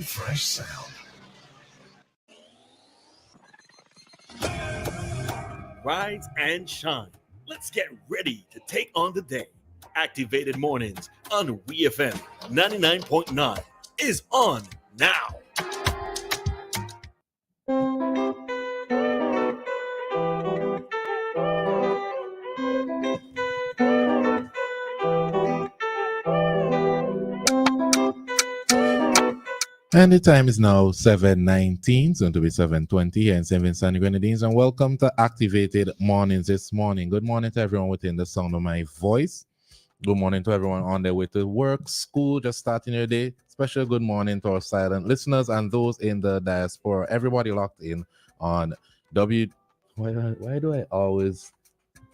fresh sound. Rise and shine. Let's get ready to take on the day. Activated Mornings on WEFM 99.9 is on now. And the time is now 7:19, soon to be 7:20 here in St. Vincent and Grenadines. And welcome to Activated Mornings this morning. Good morning to everyone within the sound of my voice. Good morning to everyone on their way to work, school, just starting your day. Special good morning to our silent listeners and those in the diaspora. Everybody locked in on Why do I always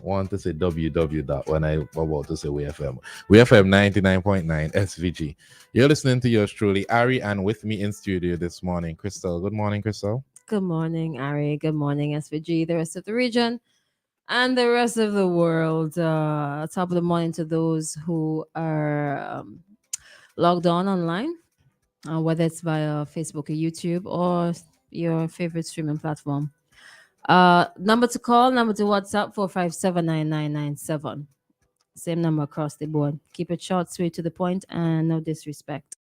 want to say WW dot when I'm about to say WFM? WFM 99.9 SVG. You're listening to yours truly, Ari, and with me in studio this morning, Christal. Good morning, Christal. Good morning, Ari. Good morning, SVG, the rest of the region, and the rest of the world. Top of the morning to those who are logged on online, whether it's via Facebook or YouTube or your favorite streaming platform. Number to call, number to WhatsApp, 4579997. Same number across the board. Keep it short, sweet, to the point, and no disrespect.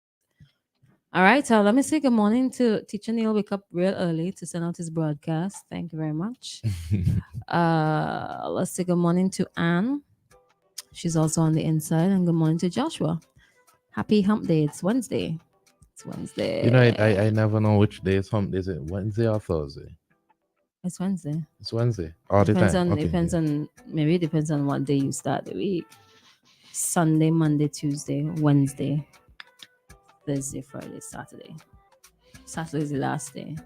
All right, let me say good morning to Teacher Neil. Wake up real early to send out his broadcast. Thank you very much. Let's say good morning to Anne. She's also on the inside. And good morning to Joshua. Happy hump day. It's Wednesday. It's Wednesday. You know, I never know which day is hump. Is it Wednesday or Thursday? It's Wednesday. It's Wednesday. All the time. Depends on what day you start the week. Sunday, Monday, Tuesday, Wednesday, Thursday, Friday, Saturday. Saturday is the last day.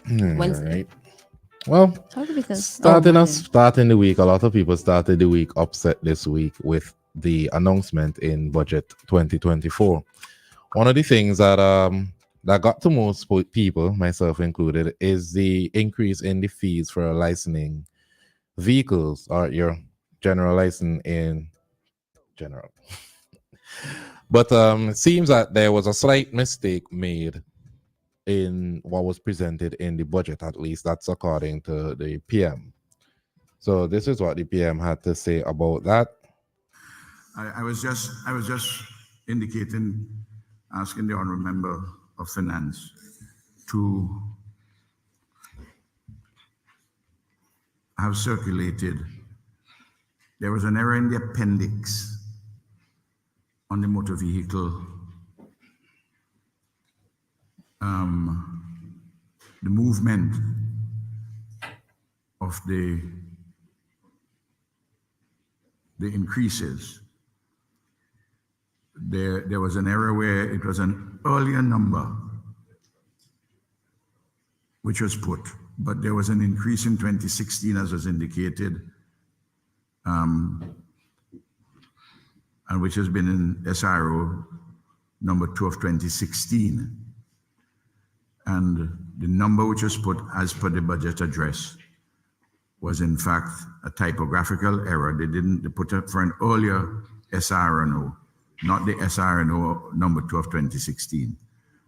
Wednesday. Right. Well, starting the week, a lot of people started the week upset this week with the announcement in budget 2024. One of the things that got to most people, myself included, is the increase in the fees for licensing vehicles or your general license in general. But it seems that there was a slight mistake made in what was presented in the budget, at least that's according to the PM. So this is what the PM had to say about that. I was just asking the honourable member of Finance to have circulated. There was an error in the appendix on the motor vehicle, the movement of the increases. There was an error where it was an earlier number which was put, but there was an increase in 2016 as was indicated, and which has been in SRO number 2 of 2016. And the number which was put as per the budget address was in fact a typographical error. They put it for an earlier SRNO, not the SRNO number 2 of 2016.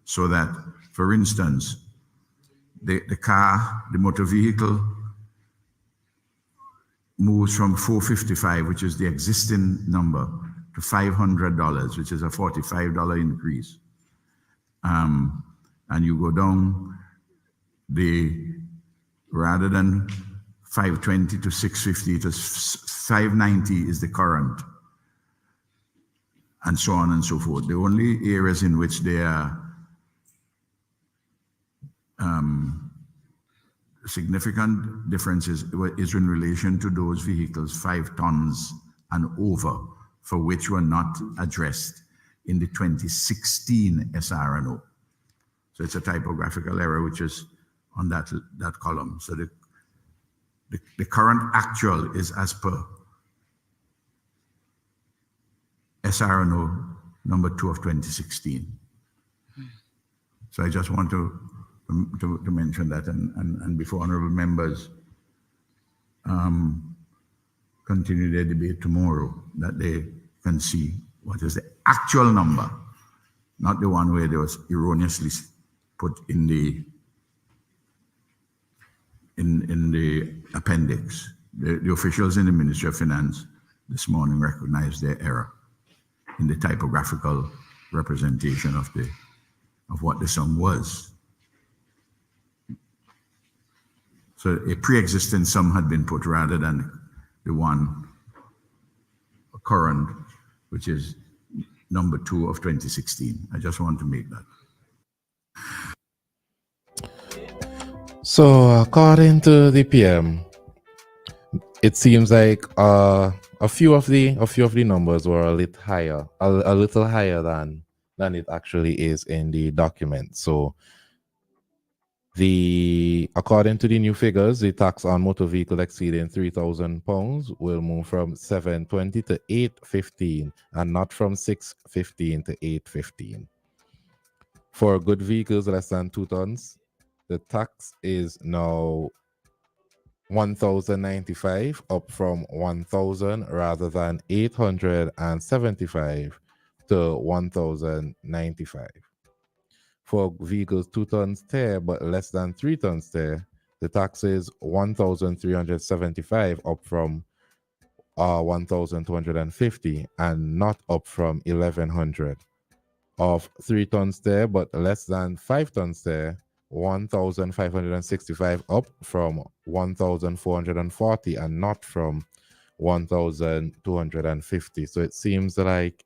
So that, for instance, the motor vehicle moves from $455, which is the existing number, to $500, which is a $45 increase. And you go down, rather than 520 to 650, it is 590 is the current, and so on and so forth. The only areas in which there are significant differences is in relation to those vehicles 5 tons and over, for which were not addressed in the 2016 SRNO. So it's a typographical error which is on that column. So the current actual is as per SRNO number 2 of 2016. So I just want to mention that, and before honorable members continue their debate tomorrow, that they can see what is the actual number, not the one where there was erroneously put in the appendix. The officials in the Ministry of Finance this morning recognized their error in the typographical representation of what the sum was. So a pre-existing sum had been put rather than the one current, which is number 2 of 2016. I just want to make that. So, according to the PM, it seems like a few of the numbers were a little higher than it actually is in the document. So, according to the new figures, the tax on motor vehicle exceeding £3,000 will move from 720 to 815, and not from 615 to 815. For good vehicles less than 2 tons, the tax is now 1,095, up from 1,000 rather than 875 to 1,095. For vehicles 2 tons tear but less than 3 tons tear, the tax is 1,375, up from 1,250 and not up from 1,100. Of 3 tons tear but less than 5 tons tear, 1,565, up from 1,440 and not from 1,250. So it seems like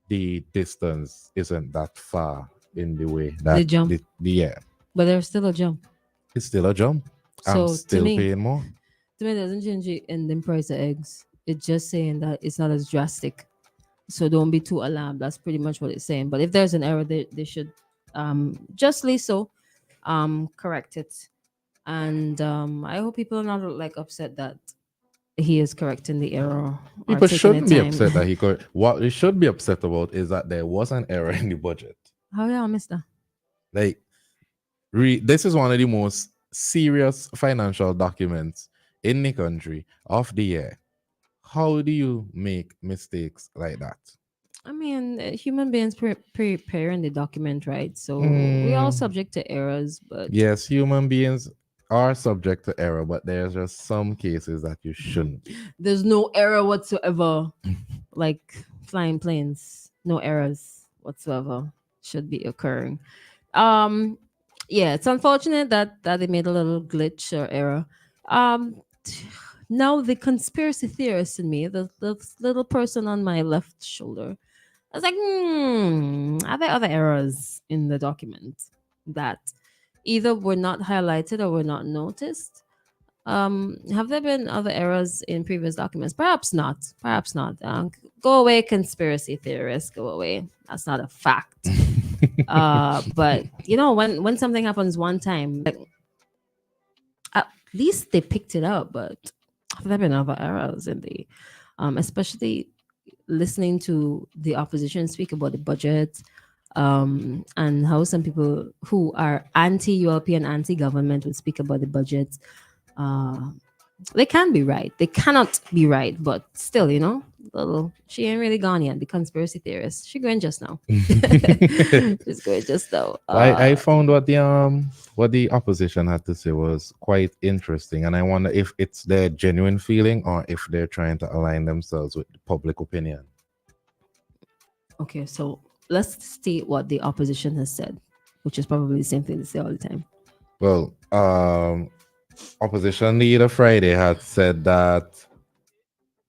the distance isn't that far in the way that the jump. Yeah. But there's still a jump. It's still a jump. So I'm still paying more. To me, it doesn't change it in the price of eggs. It's just saying that it's not as drastic. So don't be too alarmed. That's pretty much what it's saying. But if there's an error, they should justly so correct it. And I hope people are not like upset that he is correcting the error. People shouldn't be upset that he correct. What they should be upset about is that there was an error in the budget. How y'all missed that? Like, this is one of the most serious financial documents in the country of the year. How do you make mistakes like that? I mean, human beings preparing the document, right? So we all subject to errors, but yes, human beings are subject to error, but there's just some cases that you shouldn't. There's no error whatsoever. Like flying planes, no errors whatsoever should be occurring. Yeah, it's unfortunate that they made a little glitch or error. Now the conspiracy theorist in me, the little person on my left shoulder, I was like, are there other errors in the document that either were not highlighted or were not noticed? Have there been other errors in previous documents? Perhaps not. Perhaps not. Go away, conspiracy theorists. Go away. That's not a fact. But you know, when something happens one time, like, at least they picked it up. But have there been other errors in the, especially listening to the opposition speak about the budget, and how some people who are anti-European, anti-government would speak about the budget. They can be right. They cannot be right, but still, you know, she ain't really gone yet. The conspiracy theorist, she going just now. She's going just now. I found what the opposition had to say was quite interesting, and I wonder if it's their genuine feeling or if they're trying to align themselves with the public opinion. Okay, so let's state what the opposition has said, which is probably the same thing they say all the time. Well, opposition leader Friday had said that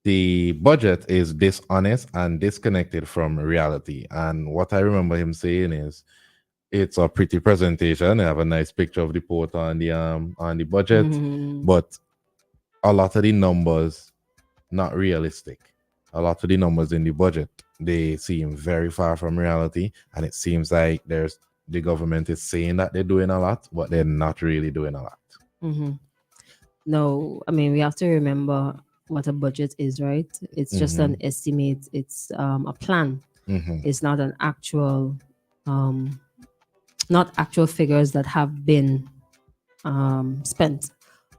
the budget is dishonest and disconnected from reality. And what I remember him saying is, it's a pretty presentation. They have a nice picture of the port on the budget, but a lot of the numbers not realistic. A lot of the numbers in the budget, they seem very far from reality, and it seems like the government is saying that they're doing a lot, but they're not really doing a lot. No, I mean, we have to remember what a budget is, right? It's just an estimate. It's a plan. It's not an actual, not actual figures that have been spent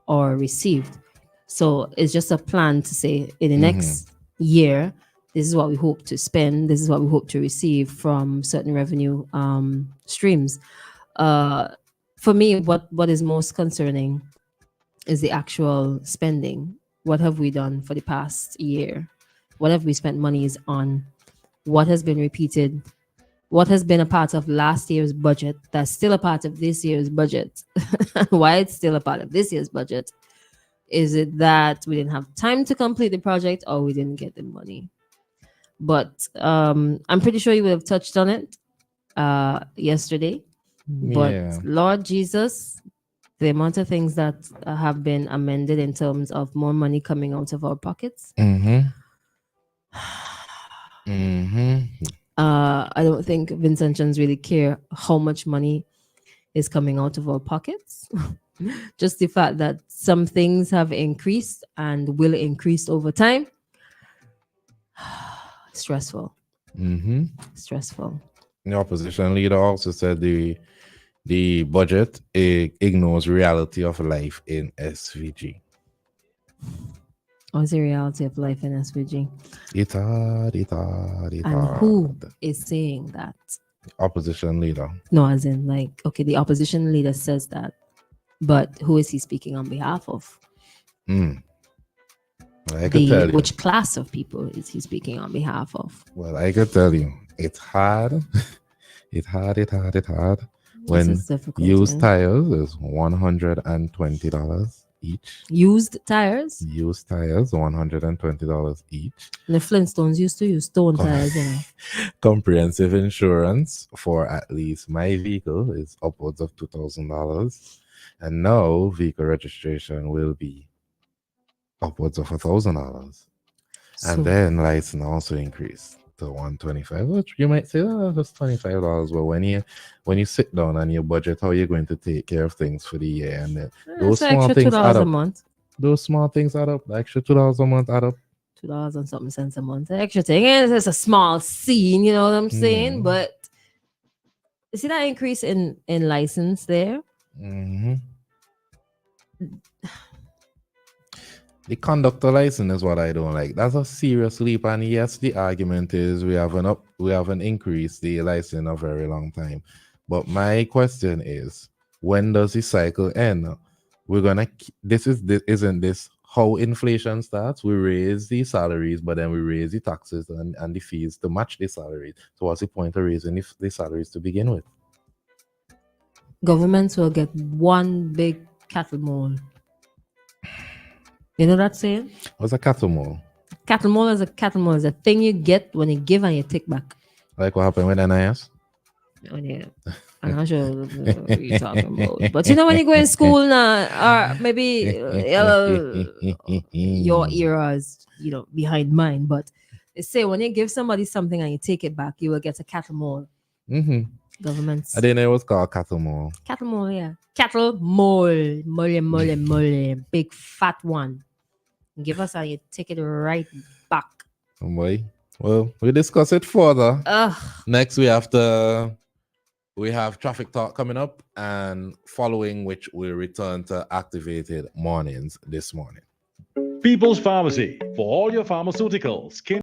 or received. So it's just a plan to say in the next year, this is what we hope to spend. This is what we hope to receive from certain revenue streams. For me, what is most concerning is the actual spending. What have we done for the past year? What have we spent monies on? What has been repeated? What has been a part of last year's budget that's still a part of this year's budget? Why it's still a part of this year's budget? Is it that we didn't have time to complete the project or we didn't get the money? But I'm pretty sure you would have touched on it yesterday. But Yeah. Lord Jesus, the amount of things that have been amended in terms of more money coming out of our pockets. Mm-hmm. Mm-hmm. I don't think Vincentians really care how much money is coming out of our pockets. Just the fact that some things have increased and will increase over time. Stressful. Mm-hmm. Stressful. The opposition leader also said the budget ignores reality of life in SVG. What's the reality of life in SVG? It's hard. And who is saying that? Opposition leader. No, as in like, okay, the opposition leader says that, but who is he speaking on behalf of? I could tell you. Which class of people is he speaking on behalf of? Well, I could tell you, it's hard. It's hard. When used tires is $120 each. Used tires? Used tires, $120 each. The Flintstones used to use stone tires. Comprehensive insurance for at least my vehicle is upwards of $2,000. And now vehicle registration will be upwards of $1,000. And then license also increased to $125, which you might say, oh, that's $25. But when you sit down and you budget how you're going to take care of things for the year, and those small things add up. Those small things add up. The extra $2 a month add up. $2 and something cents a month. The extra thing, and it's a small scene, you know what I'm saying? But you see that increase in license there? Mm-hmm. The conductor license is what I don't like. That's a serious leap. And yes, the argument is we haven't increased the license in a very long time. But my question is, when does the cycle end? Isn't this how inflation starts? We raise the salaries, but then we raise the taxes and the fees to match the salaries. So what's the point of raising the salaries to begin with? Governments will get one big cattle mall. You know that saying? What's a cattle mall? Cattle mall is a thing you get when you give and you take back. Like what happened with NIS? Oh yeah. I'm not sure what you're talking about. But you know when you go in school now, or maybe your era is, behind mine. But they say when you give somebody something and you take it back, you will get a cattle mall. Mm-hmm. Governments. I didn't know it was called cattle mall. Cattle mall, yeah. Cattle mall. Mole. Big fat one. Give us and you take it right back. Oh boy. Well, we'll discuss it further. Next, we have traffic talk coming up, and following which we'll return to activated mornings this morning. People's Pharmacy for all your pharmaceuticals.